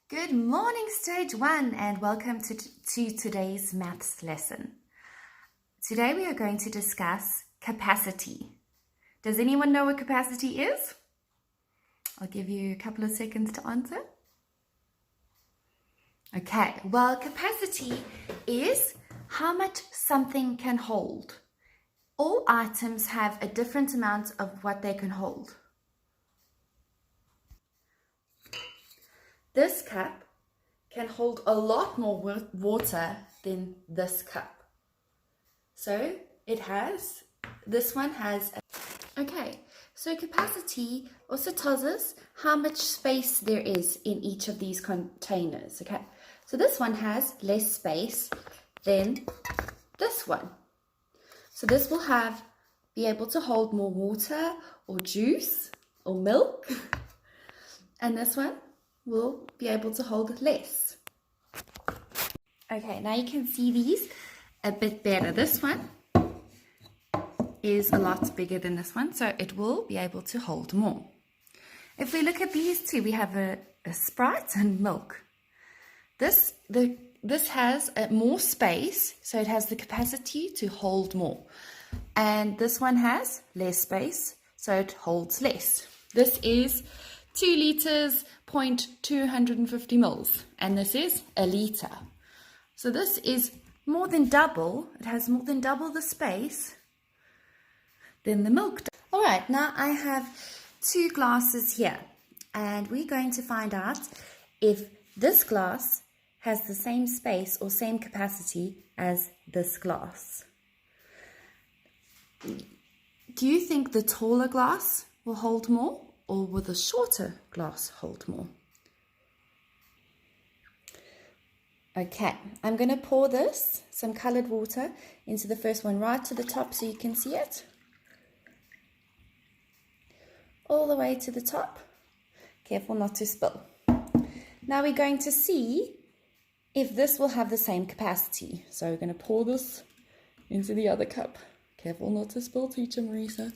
Good morning, Stage 1, and welcome to today's maths lesson. Today we are going to discuss capacity. Does anyone know what capacity is? I'll give you a couple of seconds to answer. Okay, well, capacity is how much something can hold. All items have a different amount of what they can hold. This cup can hold a lot more water than this cup. So this one has, okay, so capacity also tells us how much space there is in each of these containers, okay? So this one has less space than this one. So this will be able to hold more water or juice or milk. And this one will be able to hold less. Okay, now you can see these a bit better. This one is a lot bigger than this one, so it will be able to hold more. If we look at these two, we have a Sprite and milk. This has more space, so it has the capacity to hold more. And this one has less space, so it holds less. This is 2 liters, 0.250 mils, and this is a liter. So this is more than double. It has more than double the space than the milk does. All right, now I have 2 glasses here, and we're going to find out if this glass has the same space or same capacity as this glass. Do you think the taller glass will hold more, or will the shorter glass hold more? Okay, I'm going to pour some colored water into the first one right to the top so you can see it. All the way to the top. Careful not to spill. Now we're going to see if this will have the same capacity. So we're going to pour this into the other cup. Careful not to spill, Teacher Marisa.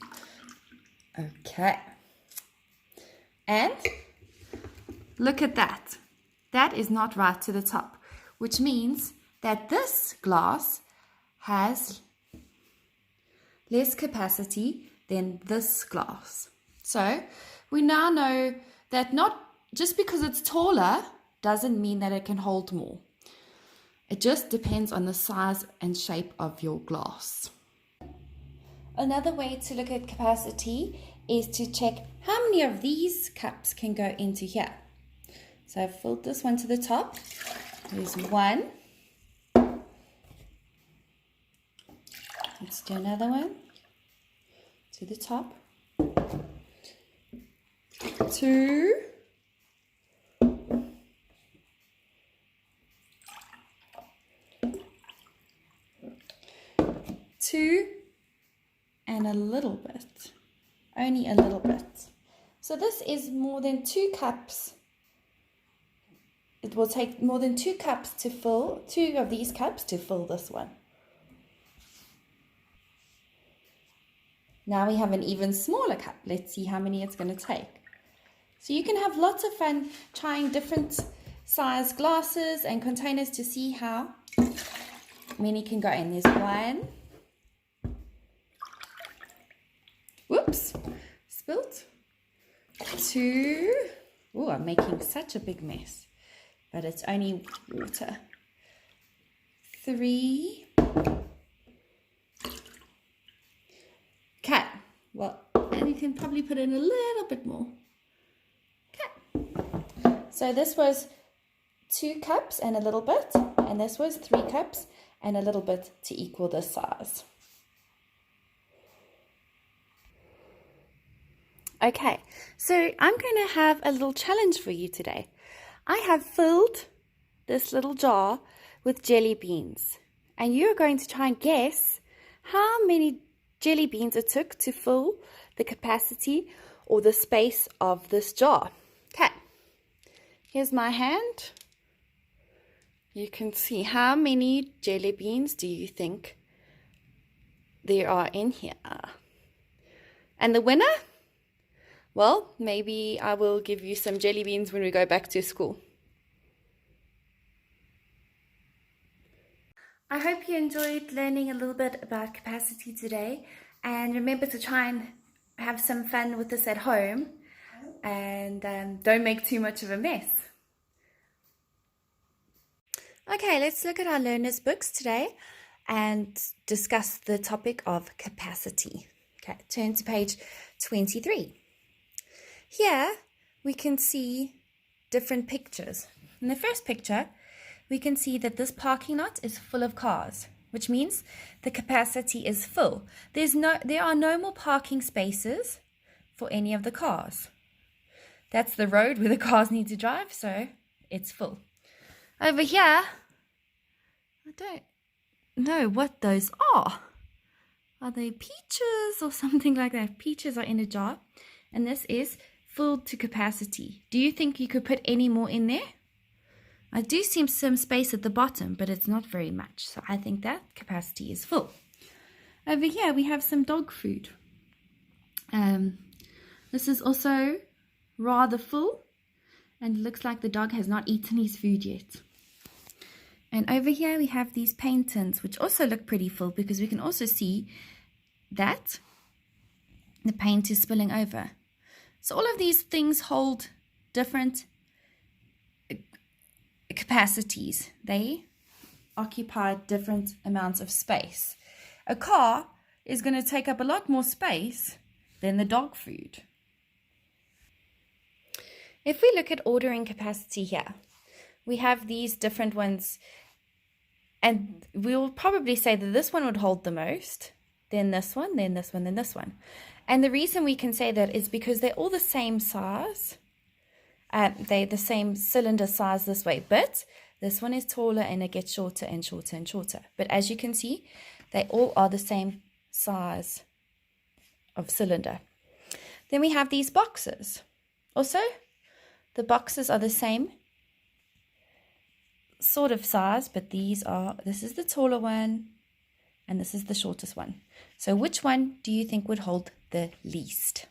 Okay. And look at that. That is not right to the top, which means that this glass has less capacity than this glass. So we now know that not just because it's taller doesn't mean that it can hold more. It just depends on the size and shape of your glass. Another way to look at capacity is to check how many of these cups can go into here. So I've filled this one to the top. There's 1. Let's do another one to the top. 2. 2 and a little bit. Only a little bit. So this is more than 2 cups. It will take more than 2 cups to fill, 2 of these cups to fill this one. Now we have an even smaller cup. Let's see how many it's going to take. So you can have lots of fun trying different size glasses and containers to see how many can go in. There's 1. Whoops, spilt. 2. Oh, I'm making such a big mess, but it's only water. 3. Okay, well, and you can probably put in a little bit more. Okay, so this was 2 cups and a little bit, and this was 3 cups and a little bit to equal this size. Okay, so I'm going to have a little challenge for you today. I have filled this little jar with jelly beans, and you're going to try and guess how many jelly beans it took to fill the capacity or the space of this jar. Okay, here's my hand. You can see how many jelly beans do you think there are in here? And the winner? Well, maybe I will give you some jelly beans when we go back to school. I hope you enjoyed learning a little bit about capacity today, and remember to try and have some fun with this at home, and don't make too much of a mess. Okay, let's look at our learners' books today and discuss the topic of capacity. Okay, turn to page 23. Here we can see different pictures. In the first picture, we can see that this parking lot is full of cars, which means the capacity is full. There are no more parking spaces for any of the cars. That's the road where the cars need to drive, so it's full. Over here, I don't know what those are. Are they peaches or something like that? Peaches are in a jar, and this is full to capacity. Do you think you could put any more in there? I do see some space at the bottom, but it's not very much. So I think that capacity is full. Over here, we have some dog food. This is also rather full, and it looks like the dog has not eaten his food yet. And over here, we have these paint tins, which also look pretty full because we can also see that the paint is spilling over. So all of these things hold different capacities. They occupy different amounts of space. A car is going to take up a lot more space than the dog food. If we look at ordering capacity here, we have these different ones, and we'll probably say that this one would hold the most, then this one, then this one, then this one. And the reason we can say that is because they're all the same size. They're the same cylinder size this way, but this one is taller and it gets shorter and shorter and shorter. But as you can see, they all are the same size of cylinder. Then we have these boxes. Also, the boxes are the same sort of size, but this is the taller one and this is the shortest one. So which one do you think would hold the least?